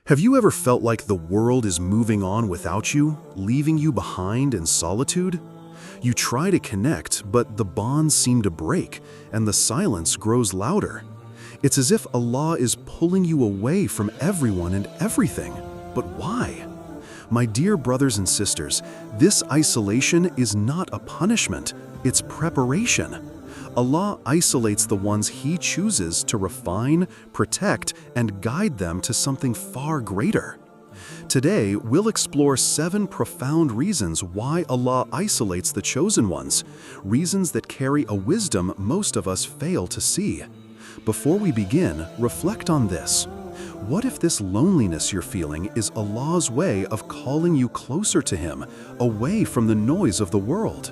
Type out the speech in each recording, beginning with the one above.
Have you ever felt like the world is moving on without you, leaving you behind in solitude? You try to connect, but the bonds seem to break, and the silence grows louder. It's as if Allah is pulling you away from everyone and everything. But why? My dear brothers and sisters, this isolation is not a punishment, it's preparation. Allah isolates the ones He chooses to refine, protect, and guide them to something far greater. Today, we'll explore 7 profound reasons why Allah isolates the chosen ones, reasons that carry a wisdom most of us fail to see. Before we begin, reflect on this. What if this loneliness you're feeling is Allah's way of calling you closer to Him, away from the noise of the world?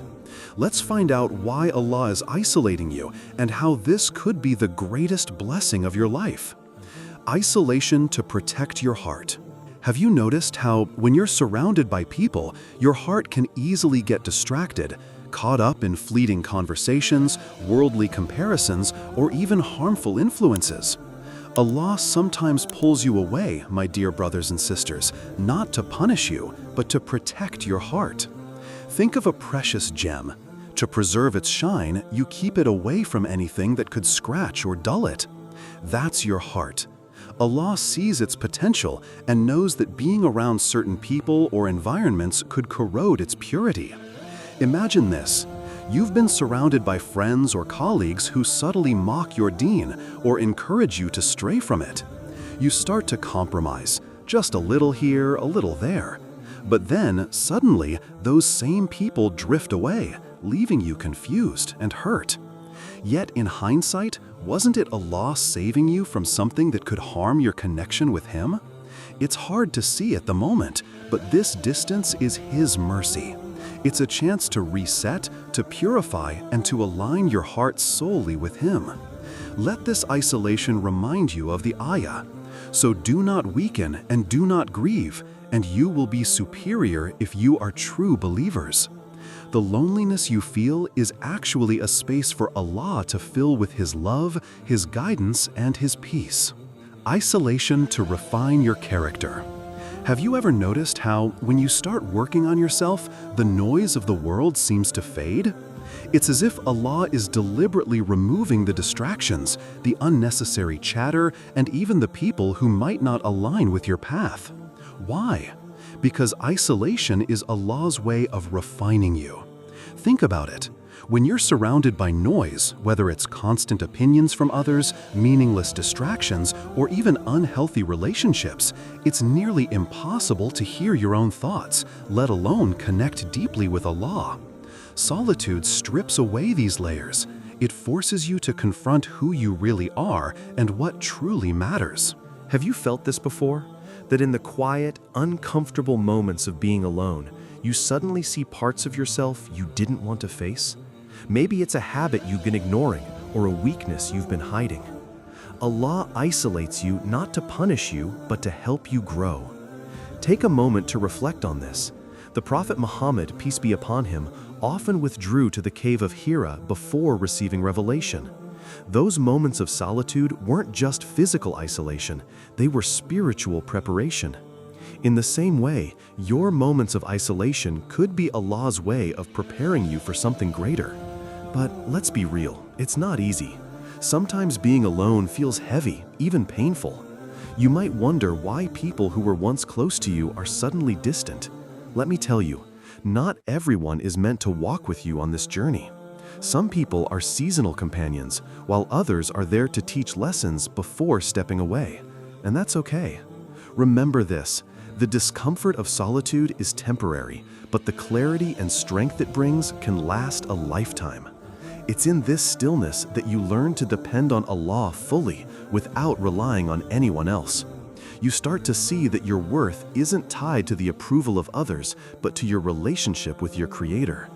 Let's find out why Allah is isolating you and how this could be the greatest blessing of your life. Isolation to protect your heart. Have you noticed how, when you're surrounded by people, your heart can easily get distracted, caught up in fleeting conversations, worldly comparisons, or even harmful influences? Allah sometimes pulls you away, my dear brothers and sisters, not to punish you, but to protect your heart. Think of a precious gem. To preserve its shine, you keep it away from anything that could scratch or dull it. That's your heart. Allah sees its potential and knows that being around certain people or environments could corrode its purity. Imagine this. You've been surrounded by friends or colleagues who subtly mock your deen or encourage you to stray from it. You start to compromise, just a little here, a little there. But then, suddenly, those same people drift away, leaving you confused and hurt. Yet in hindsight, wasn't it Allah saving you from something that could harm your connection with Him? It's hard to see at the moment, but this distance is His mercy. It's a chance to reset, to purify, and to align your heart solely with Him. Let this isolation remind you of the ayah. So do not weaken and do not grieve, and you will be superior if you are true believers. The loneliness you feel is actually a space for Allah to fill with His love, His guidance, and His peace. Isolation to refine your character. Have you ever noticed how, when you start working on yourself, the noise of the world seems to fade? It's as if Allah is deliberately removing the distractions, the unnecessary chatter, and even the people who might not align with your path. Why? Because isolation is Allah's way of refining you. Think about it. When you're surrounded by noise, whether it's constant opinions from others, meaningless distractions, or even unhealthy relationships, it's nearly impossible to hear your own thoughts, let alone connect deeply with Allah. Solitude strips away these layers. It forces you to confront who you really are and what truly matters. Have you felt this before? That in the quiet, uncomfortable moments of being alone, you suddenly see parts of yourself you didn't want to face? Maybe it's a habit you've been ignoring or a weakness you've been hiding. Allah isolates you not to punish you, but to help you grow. Take a moment to reflect on this. The Prophet Muhammad, peace be upon him, often withdrew to the cave of Hira before receiving revelation. Those moments of solitude weren't just physical isolation, they were spiritual preparation. In the same way, your moments of isolation could be Allah's way of preparing you for something greater. But let's be real, it's not easy. Sometimes being alone feels heavy, even painful. You might wonder why people who were once close to you are suddenly distant. Let me tell you, not everyone is meant to walk with you on this journey. Some people are seasonal companions, while others are there to teach lessons before stepping away. And that's okay. Remember this, the discomfort of solitude is temporary, but the clarity and strength it brings can last a lifetime. It's in this stillness that you learn to depend on Allah fully without relying on anyone else. You start to see that your worth isn't tied to the approval of others, but to your relationship with your Creator.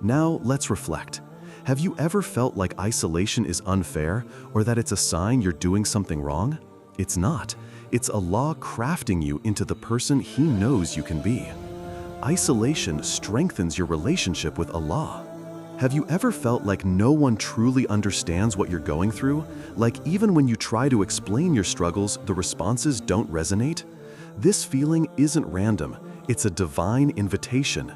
Now let's reflect. Have you ever felt like isolation is unfair or that it's a sign you're doing something wrong? It's not. It's Allah crafting you into the person He knows you can be. Isolation strengthens your relationship with Allah. Have you ever felt like no one truly understands what you're going through? Like even when you try to explain your struggles, the responses don't resonate? This feeling isn't random, it's a divine invitation.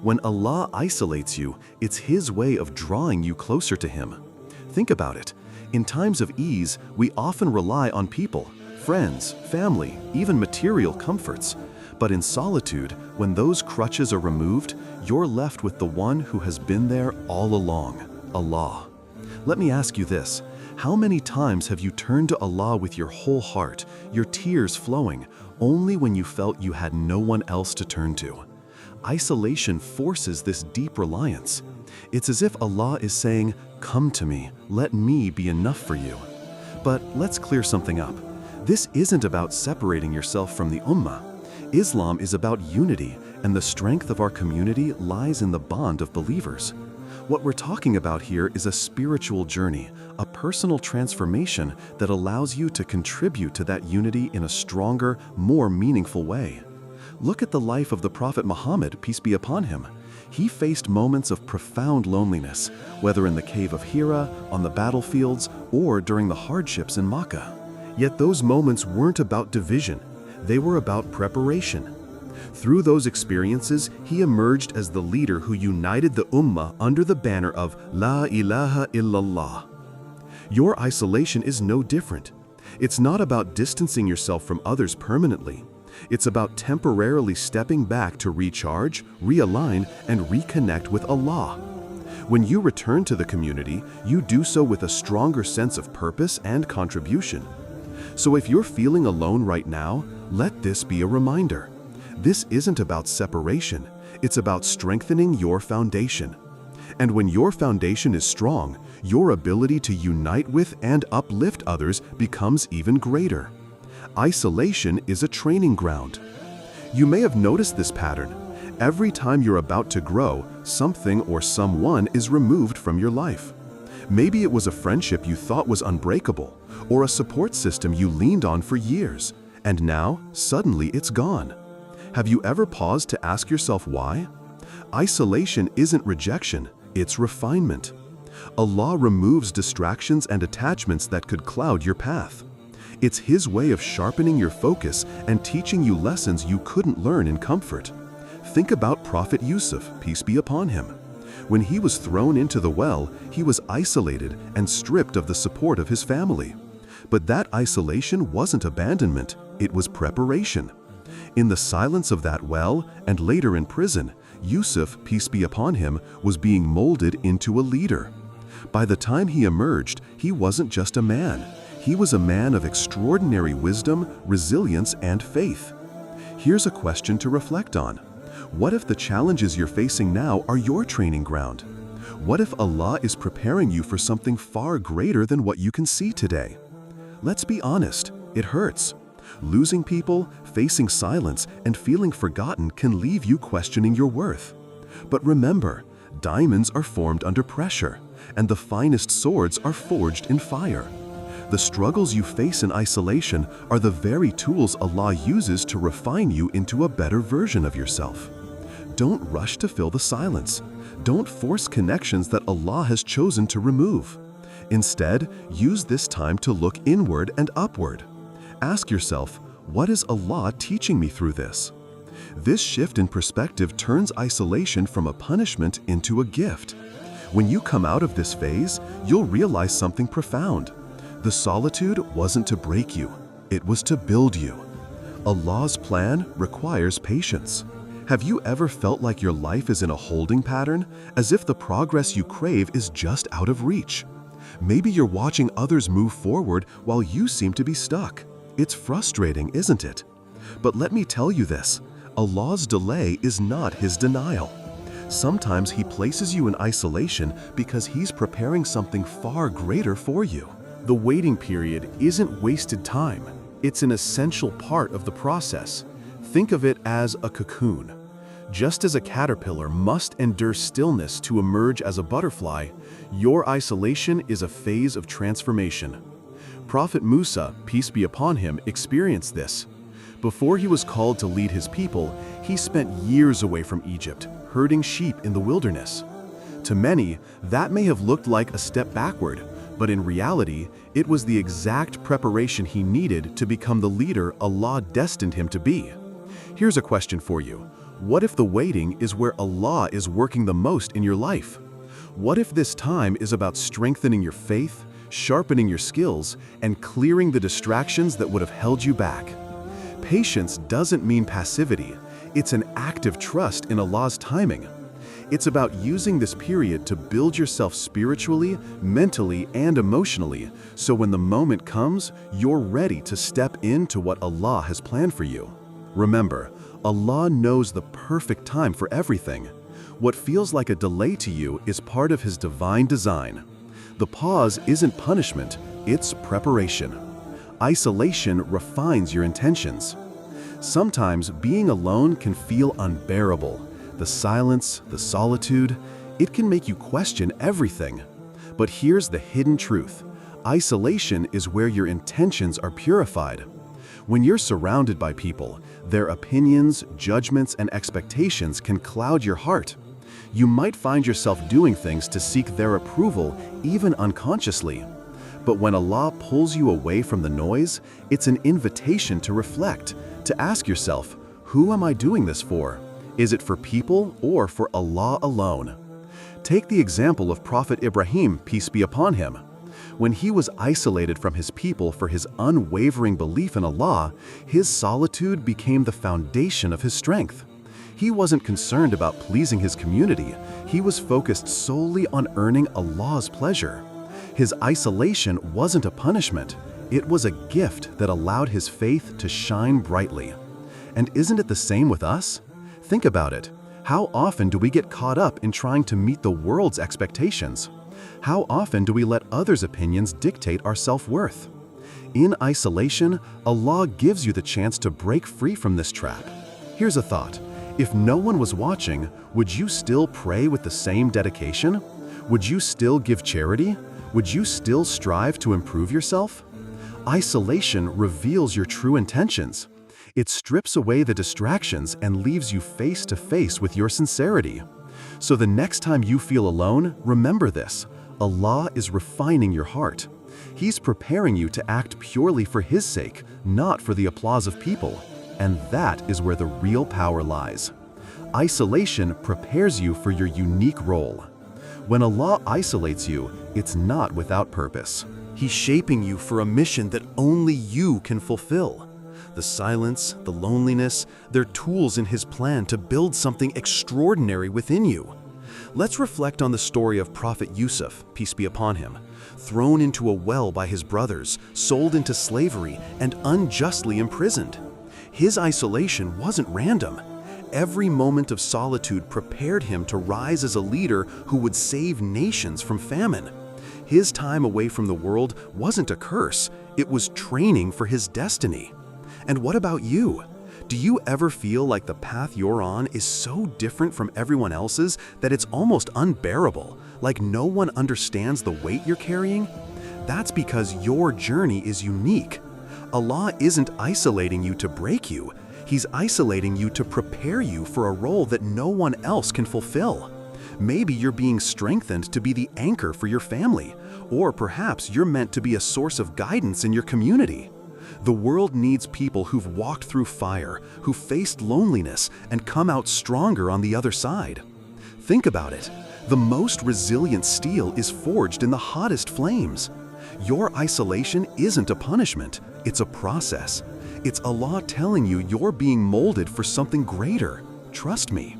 When Allah isolates you, it's His way of drawing you closer to Him. Think about it. In times of ease, we often rely on people, friends, family, even material comforts. But in solitude, when those crutches are removed, you're left with the one who has been there all along, Allah. Let me ask you this. How many times have you turned to Allah with your whole heart, your tears flowing, only when you felt you had no one else to turn to? Isolation forces this deep reliance. It's as if Allah is saying, "Come to me, let me be enough for you." But let's clear something up. This isn't about separating yourself from the Ummah. Islam is about unity, and the strength of our community lies in the bond of believers. What we're talking about here is a spiritual journey, a personal transformation that allows you to contribute to that unity in a stronger, more meaningful way. Look at the life of the Prophet Muhammad, peace be upon him. He faced moments of profound loneliness, whether in the cave of Hira, on the battlefields, or during the hardships in Makkah. Yet those moments weren't about division, they were about preparation. Through those experiences, he emerged as the leader who united the Ummah under the banner of La ilaha illallah. Your isolation is no different. It's not about distancing yourself from others permanently. It's about temporarily stepping back to recharge, realign, and reconnect with Allah. When you return to the community, you do so with a stronger sense of purpose and contribution. So if you're feeling alone right now, let this be a reminder. This isn't about separation, it's about strengthening your foundation. And when your foundation is strong, your ability to unite with and uplift others becomes even greater. Isolation is a training ground. You may have noticed this pattern. Every time you're about to grow, something or someone is removed from your life. Maybe it was a friendship you thought was unbreakable, or a support system you leaned on for years, and now, suddenly it's gone. Have you ever paused to ask yourself why? Isolation isn't rejection, it's refinement. Allah removes distractions and attachments that could cloud your path. It's His way of sharpening your focus and teaching you lessons you couldn't learn in comfort. Think about Prophet Yusuf, peace be upon him. When he was thrown into the well, he was isolated and stripped of the support of his family. But that isolation wasn't abandonment, it was preparation. In the silence of that well, and later in prison, Yusuf, peace be upon him, was being molded into a leader. By the time he emerged, he wasn't just a man. He was a man of extraordinary wisdom, resilience, and faith. Here's a question to reflect on. What if the challenges you're facing now are your training ground? What if Allah is preparing you for something far greater than what you can see today? Let's be honest, it hurts. Losing people, facing silence, and feeling forgotten can leave you questioning your worth. But remember, diamonds are formed under pressure, and the finest swords are forged in fire. The struggles you face in isolation are the very tools Allah uses to refine you into a better version of yourself. Don't rush to fill the silence. Don't force connections that Allah has chosen to remove. Instead, use this time to look inward and upward. Ask yourself, what is Allah teaching me through this? This shift in perspective turns isolation from a punishment into a gift. When you come out of this phase, you'll realize something profound. The solitude wasn't to break you, it was to build you. Allah's plan requires patience. Have you ever felt like your life is in a holding pattern, as if the progress you crave is just out of reach? Maybe you're watching others move forward while you seem to be stuck. It's frustrating, isn't it? But let me tell you this, Allah's delay is not His denial. Sometimes He places you in isolation because He's preparing something far greater for you. The waiting period isn't wasted time. It's an essential part of the process. Think of it as a cocoon. Just as a caterpillar must endure stillness to emerge as a butterfly, your isolation is a phase of transformation. Prophet Musa, peace be upon him, experienced this. Before he was called to lead his people, he spent years away from Egypt, herding sheep in the wilderness. To many, that may have looked like a step backward, But in reality, it was the exact preparation he needed to become the leader Allah destined him to be. Here's a question for you. What if the waiting is where Allah is working the most in your life? What if this time is about strengthening your faith, sharpening your skills, and clearing the distractions that would have held you back? Patience doesn't mean passivity. It's an active trust in Allah's timing. It's about using this period to build yourself spiritually, mentally, and emotionally, so when the moment comes, you're ready to step into what Allah has planned for you. Remember, Allah knows the perfect time for everything. What feels like a delay to you is part of His divine design. The pause isn't punishment, it's preparation. Isolation refines your intentions. Sometimes being alone can feel unbearable. The silence, the solitude, it can make you question everything. But here's the hidden truth. Isolation is where your intentions are purified. When you're surrounded by people, their opinions, judgments, and expectations can cloud your heart. You might find yourself doing things to seek their approval, even unconsciously. But when Allah pulls you away from the noise, it's an invitation to reflect, to ask yourself, who am I doing this for? Is it for people or for Allah alone? Take the example of Prophet Ibrahim, peace be upon him. When he was isolated from his people for his unwavering belief in Allah, his solitude became the foundation of his strength. He wasn't concerned about pleasing his community. He was focused solely on earning Allah's pleasure. His isolation wasn't a punishment. It was a gift that allowed his faith to shine brightly. And isn't it the same with us? Think about it. How often do we get caught up in trying to meet the world's expectations? How often do we let others' opinions dictate our self-worth? In isolation, Allah gives you the chance to break free from this trap. Here's a thought. If no one was watching, would you still pray with the same dedication? Would you still give charity? Would you still strive to improve yourself? Isolation reveals your true intentions. It strips away the distractions and leaves you face to face with your sincerity. So the next time you feel alone, remember this. Allah is refining your heart. He's preparing you to act purely for His sake, not for the applause of people. And that is where the real power lies. Isolation prepares you for your unique role. When Allah isolates you, it's not without purpose. He's shaping you for a mission that only you can fulfill. The silence, the loneliness, they're tools in His plan to build something extraordinary within you. Let's reflect on the story of Prophet Yusuf, peace be upon him, thrown into a well by his brothers, sold into slavery, and unjustly imprisoned. His isolation wasn't random. Every moment of solitude prepared him to rise as a leader who would save nations from famine. His time away from the world wasn't a curse, it was training for his destiny. And what about you? Do you ever feel like the path you're on is so different from everyone else's that it's almost unbearable, like no one understands the weight you're carrying? That's because your journey is unique. Allah isn't isolating you to break you. He's isolating you to prepare you for a role that no one else can fulfill. Maybe you're being strengthened to be the anchor for your family, or perhaps you're meant to be a source of guidance in your community. The world needs people who've walked through fire, who faced loneliness, and come out stronger on the other side. Think about it. The most resilient steel is forged in the hottest flames. Your isolation isn't a punishment, it's a process. It's Allah telling you you're being molded for something greater. Trust me.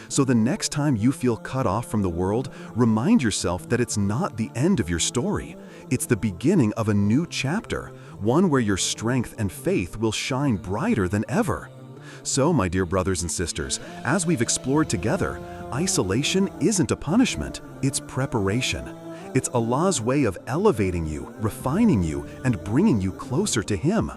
So the next time you feel cut off from the world, remind yourself that it's not the end of your story. It's the beginning of a new chapter, one where your strength and faith will shine brighter than ever. So, my dear brothers and sisters, as we've explored together, isolation isn't a punishment, it's preparation. It's Allah's way of elevating you, refining you, and bringing you closer to Him.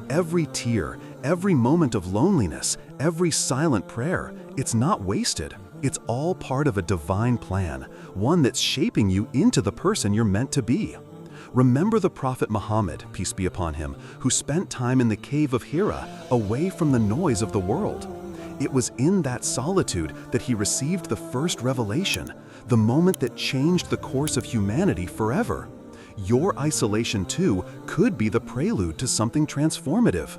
Every tear, every moment of loneliness, every silent prayer, it's not wasted. It's all part of a divine plan, one that's shaping you into the person you're meant to be. Remember the Prophet Muhammad, peace be upon him, who spent time in the cave of Hira, away from the noise of the world. It was in that solitude that he received the first revelation, the moment that changed the course of humanity forever. Your isolation too could be the prelude to something transformative.